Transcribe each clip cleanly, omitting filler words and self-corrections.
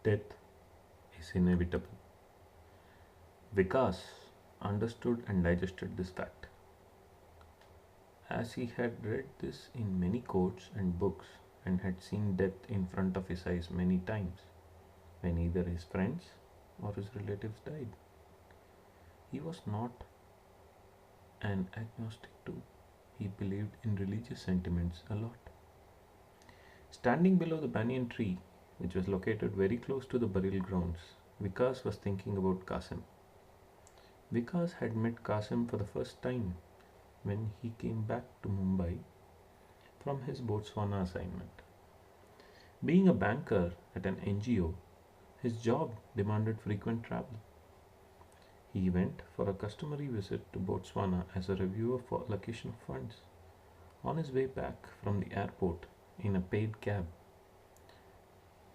Death is inevitable. Vikas understood and digested this fact, as he had read this in many quotes and books and had seen death in front of his eyes many times when either his friends or his relatives died. He was not an agnostic too. He believed in religious sentiments a lot. Standing below the banyan tree, which was located very close to the burial grounds, Vikas was thinking about Kasim. Vikas had met Kasim for the first time when he came back to Mumbai from his Botswana assignment. Being a banker at an NGO, his job demanded frequent travel. He went for a customary visit to Botswana as a reviewer for allocation of funds. On his way back from the airport in a paid cab,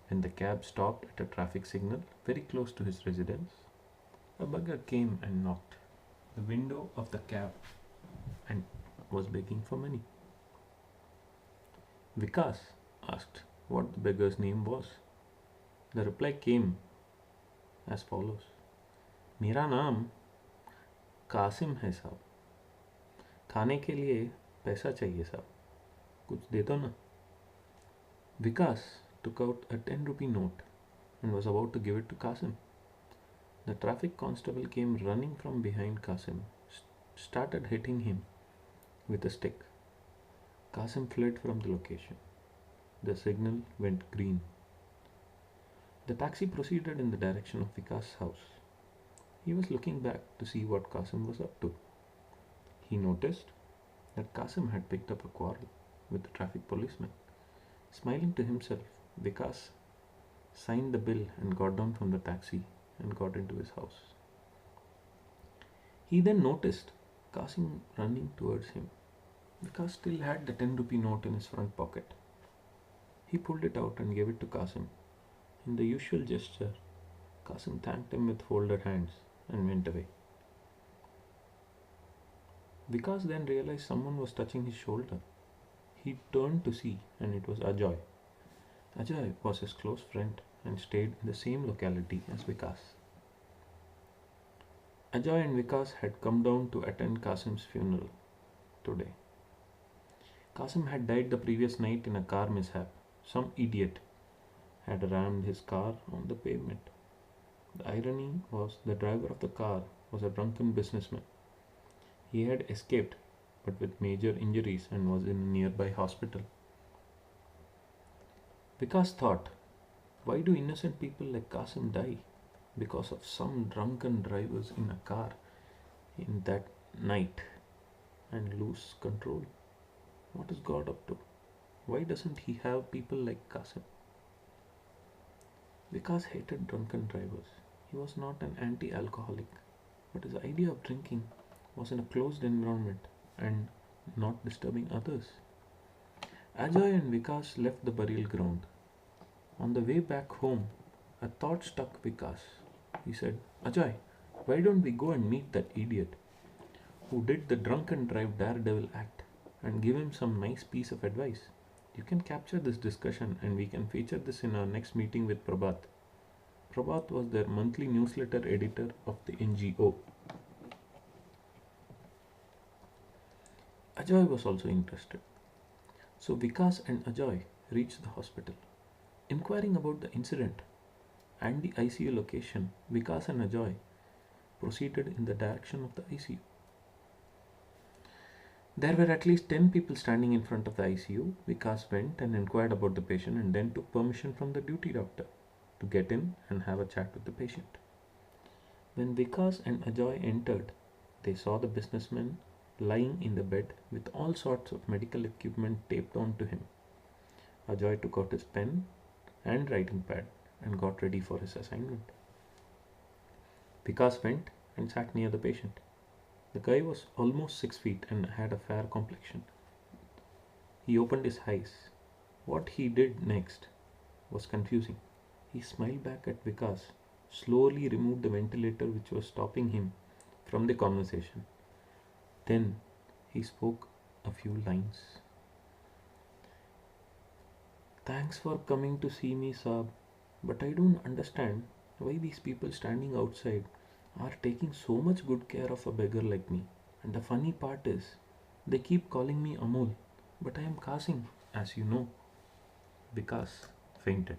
when the cab stopped at a traffic signal very close to his residence, a beggar came and knocked the window of the cab and was begging for money. Vikas asked what the beggar's name was. The reply came as follows: मेरा नाम कासिम है साहब, खाने के लिए पैसा चाहिए साहब, कुछ दे दो ना. Vikas took out a 10 rupee note and was about to give it to Kasim. The traffic constable came running from behind Kasim, started hitting him with a stick. Kasim fled from the location. The signal went green. The taxi proceeded in the direction of Vikas' house. He was looking back to see what Kasim was up to. He noticed that Kasim had picked up a quarrel with the traffic policeman. Smiling to himself, Vikas signed the bill and got down from the taxi and got into his house. He then noticed Kasim running towards him. Vikas still had the 10 rupee note in his front pocket. He pulled it out and gave it to Kasim. In the usual gesture, Kasim thanked him with folded hands and went away. Vikas then realized someone was touching his shoulder. He turned to see, and it was Ajoy. Ajoy was his close friend and stayed in the same locality as Vikas. Ajoy and Vikas had come down to attend Kasim's funeral today. Kasim had died the previous night in a car mishap. Some idiot had rammed his car on the pavement. The irony was the driver of the car was a drunken businessman. He had escaped but with major injuries and was in a nearby hospital. Vikas thought, why do innocent people like Kasim die because of some drunken drivers in a car in that night and lose control? What is God up to? Why doesn't he have people like Kasim? Vikas hated drunken drivers. He was not an anti-alcoholic, but his idea of drinking was in a closed environment and not disturbing others. Ajoy and Vikas left the burial ground. On the way back home, a thought struck Vikas. He said, Ajoy, why don't we go and meet that idiot who did the drunken drive daredevil act and give him some nice piece of advice? You can capture this discussion and we can feature this in our next meeting with Prabhat. Prabhat was their monthly newsletter editor of the NGO. Ajoy was also interested. So Vikas and Ajoy reached the hospital. Inquiring about the incident and the ICU location, Vikas and Ajoy proceeded in the direction of the ICU. There were at least 10 people standing in front of the ICU. Vikas went and inquired about the patient and then took permission from the duty doctor to get in and have a chat with the patient. When Vikas and Ajoy entered, they saw the businessman lying in the bed with all sorts of medical equipment taped onto him. Ajoy took out his pen and writing pad and got ready for his assignment. Vikas went and sat near the patient. The guy was almost 6 feet and had a fair complexion. He opened his eyes. What he did next was confusing. He smiled back at Vikas, slowly removed the ventilator which was stopping him from the conversation. Then he spoke a few lines. Thanks for coming to see me, Saab. But I don't understand why these people standing outside are taking so much good care of a beggar like me. And the funny part is, they keep calling me Amol, but I am Kasim, as you know. Vikas fainted.